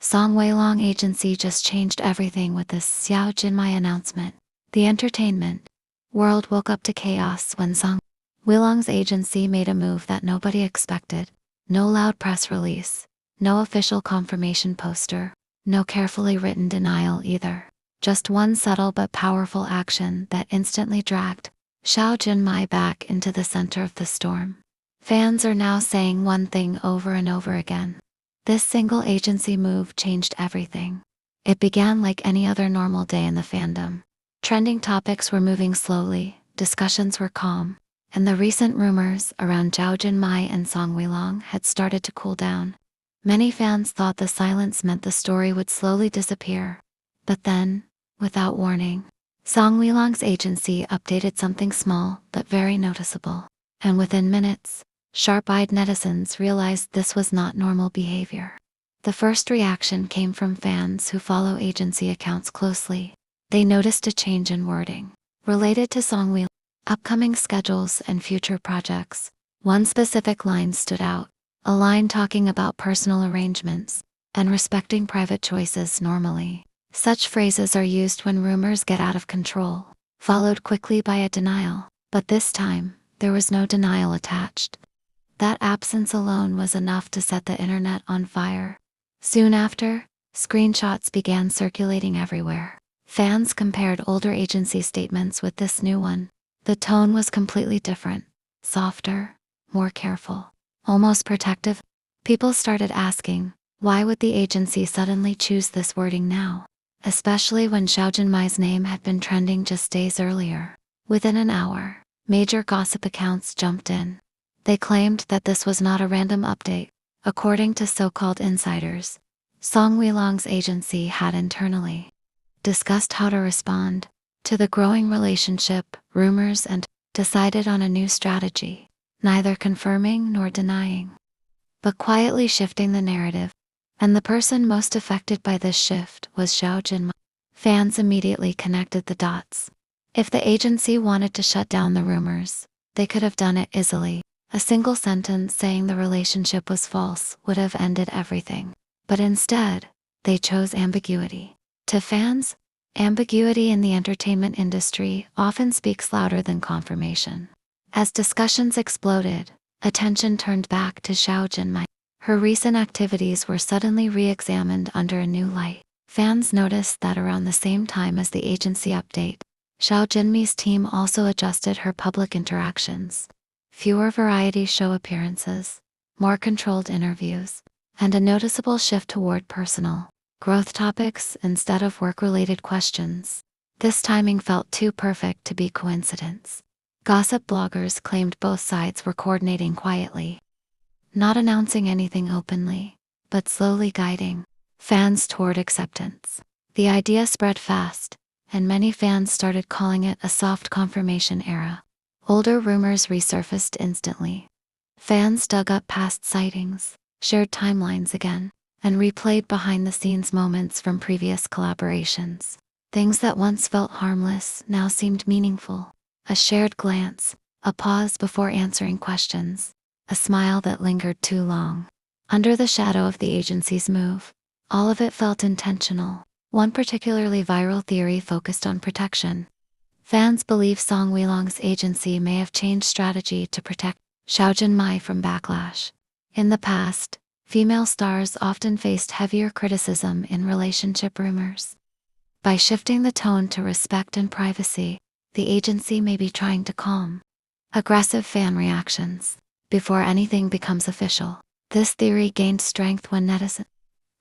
Song WeiLong agency just changed everything with this Zhao Jinmai announcement. The entertainment world woke up to chaos when Song WeiLong's agency made a move that nobody expected. No loud press release, no official confirmation poster, no carefully written denial either. Just one subtle but powerful action that instantly dragged Zhao Jinmai back into the center of the storm. Fans are now saying one thing over and over again. This single agency move changed everything. It began like any other normal day in the fandom. Trending topics were moving slowly, discussions were calm, and the recent rumors around Zhao Jinmai and Song WeiLong had started to cool down. Many fans thought the silence meant the story would slowly disappear. But then, without warning, Song WeiLong's agency updated something small but very noticeable. And within minutes, sharp-eyed netizens realized this was not normal behavior. The first reaction came from fans who follow agency accounts closely. They noticed a change in wording related to Song WeiLong's upcoming schedules and future projects. One specific line stood out, a line talking about personal arrangements and respecting private choices normally. Such phrases are used when rumors get out of control, followed quickly by a denial. But this time, there was no denial attached. That absence alone was enough to set the internet on fire. Soon after, screenshots began circulating everywhere. Fans compared older agency statements with this new one. The tone was completely different, softer, more careful, almost protective. People started asking, why would the agency suddenly choose this wording now? Especially when Zhao Jinmai's name had been trending just days earlier. Within an hour, major gossip accounts jumped in. They claimed that this was not a random update. According to so-called insiders, Song WeiLong's agency had internally discussed how to respond to the growing relationship, rumors, and decided on a new strategy, neither confirming nor denying, but quietly shifting the narrative. And the person most affected by this shift was Zhao Jinmai. Fans immediately connected the dots. If the agency wanted to shut down the rumors, they could have done it easily. A single sentence saying the relationship was false would have ended everything. But instead, they chose ambiguity. To fans, ambiguity in the entertainment industry often speaks louder than confirmation. As discussions exploded, attention turned back to Zhao Jinmai. Her recent activities were suddenly re-examined under a new light. Fans noticed that around the same time as the agency update, Zhao Jinmai's team also adjusted her public interactions. Fewer variety show appearances, more controlled interviews, and a noticeable shift toward personal growth topics instead of work-related questions. This timing felt too perfect to be coincidence. Gossip bloggers claimed both sides were coordinating quietly, not announcing anything openly, but slowly guiding fans toward acceptance. The idea spread fast, and many fans started calling it a soft confirmation era. Older rumors resurfaced instantly. Fans dug up past sightings, shared timelines again, and replayed behind-the-scenes moments from previous collaborations. Things that once felt harmless now seemed meaningful. A shared glance, a pause before answering questions, a smile that lingered too long. Under the shadow of the agency's move, all of it felt intentional. One particularly viral theory focused on protection. Fans believe Song WeiLong's agency may have changed strategy to protect Zhao Jinmai from backlash. In the past, female stars often faced heavier criticism in relationship rumors. By shifting the tone to respect and privacy, the agency may be trying to calm aggressive fan reactions before anything becomes official. This theory gained strength when netizens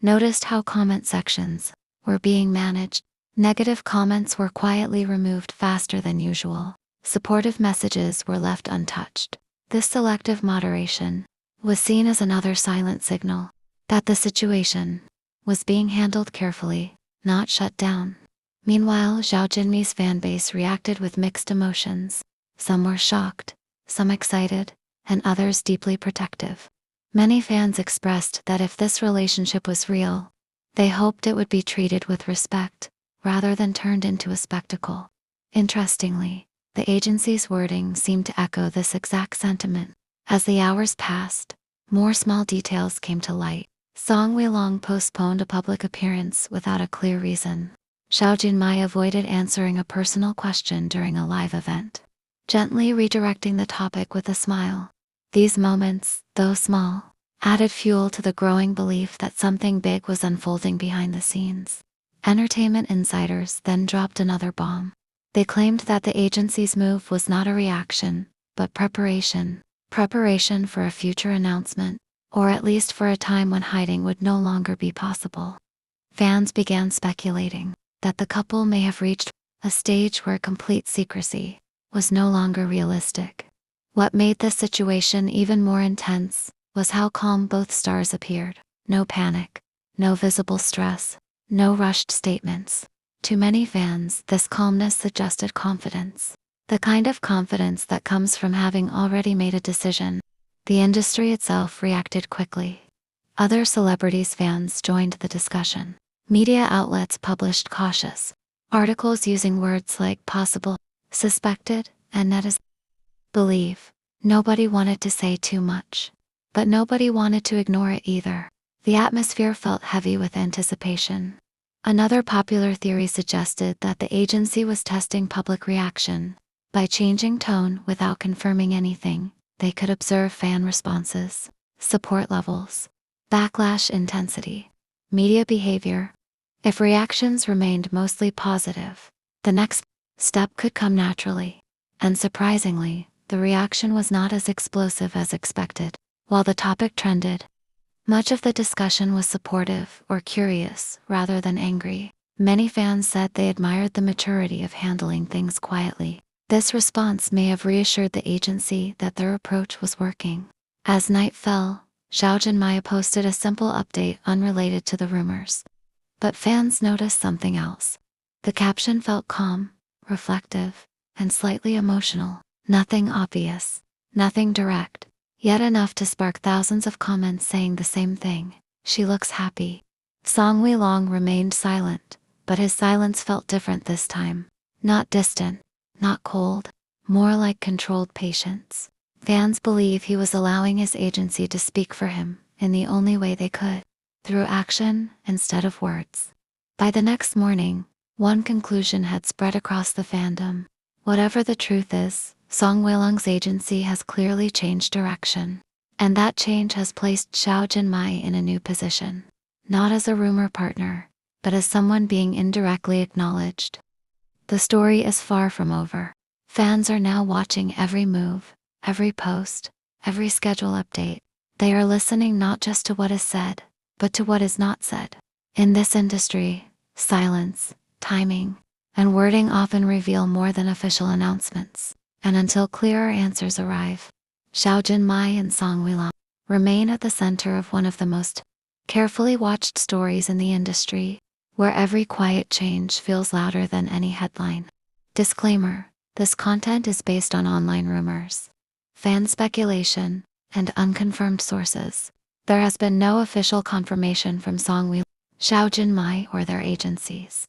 noticed how comment sections were being managed. Negative comments were quietly removed faster than usual. Supportive messages were left untouched. This selective moderation was seen as another silent signal that the situation was being handled carefully, not shut down. Meanwhile, Zhao Jinmai's fanbase reacted with mixed emotions. Some were shocked, some excited, and others deeply protective. Many fans expressed that if this relationship was real, they hoped it would be treated with respect, rather than turned into a spectacle. Interestingly, the agency's wording seemed to echo this exact sentiment. As the hours passed, more small details came to light. Song WeiLong postponed a public appearance without a clear reason. Zhao Jinmai avoided answering a personal question during a live event, gently redirecting the topic with a smile. These moments, though small, added fuel to the growing belief that something big was unfolding behind the scenes. Entertainment insiders then dropped another bomb. They claimed that the agency's move was not a reaction, but preparation. Preparation for a future announcement, or at least for a time when hiding would no longer be possible. Fans began speculating that the couple may have reached a stage where complete secrecy was no longer realistic. What made this situation even more intense was how calm both stars appeared. No panic, no visible stress, no rushed statements. To many fans, this calmness suggested confidence. The kind of confidence that comes from having already made a decision. The industry itself reacted quickly. Other celebrities' fans joined the discussion. Media outlets published cautious articles using words like possible, suspected, and netizen believe. Nobody wanted to say too much, but nobody wanted to ignore it either. The atmosphere felt heavy with anticipation. Another popular theory suggested that the agency was testing public reaction. By changing tone without confirming anything, they could observe fan responses, support levels, backlash intensity, media behavior. If reactions remained mostly positive, the next step could come naturally. And surprisingly, the reaction was not as explosive as expected. While the topic trended, much of the discussion was supportive or curious rather than angry. Many fans said they admired the maturity of handling things quietly. This response may have reassured the agency that their approach was working. As night fell, Zhao Jinmai posted a simple update unrelated to the rumors. But fans noticed something else. The caption felt calm, reflective, and slightly emotional. Nothing obvious, nothing direct, yet enough to spark thousands of comments saying the same thing. She looks happy. Song WeiLong remained silent, but his silence felt different this time. Not distant, not cold, more like controlled patience. Fans believe he was allowing his agency to speak for him in the only way they could, through action instead of words. By the next morning, one conclusion had spread across the fandom. Whatever the truth is, Song WeiLong's agency has clearly changed direction. And that change has placed Zhao Jinmai in a new position. Not as a rumor partner, but as someone being indirectly acknowledged. The story is far from over. Fans are now watching every move, every post, every schedule update. They are listening not just to what is said, but to what is not said. In this industry, silence, timing, and wording often reveal more than official announcements. And until clearer answers arrive, Zhao Jinmai and Song WeiLong remain at the center of one of the most carefully watched stories in the industry, where every quiet change feels louder than any headline. Disclaimer: this content is based on online rumors, fan speculation, and unconfirmed sources. There has been no official confirmation from Song WeiLong, Zhao Jinmai, or their agencies.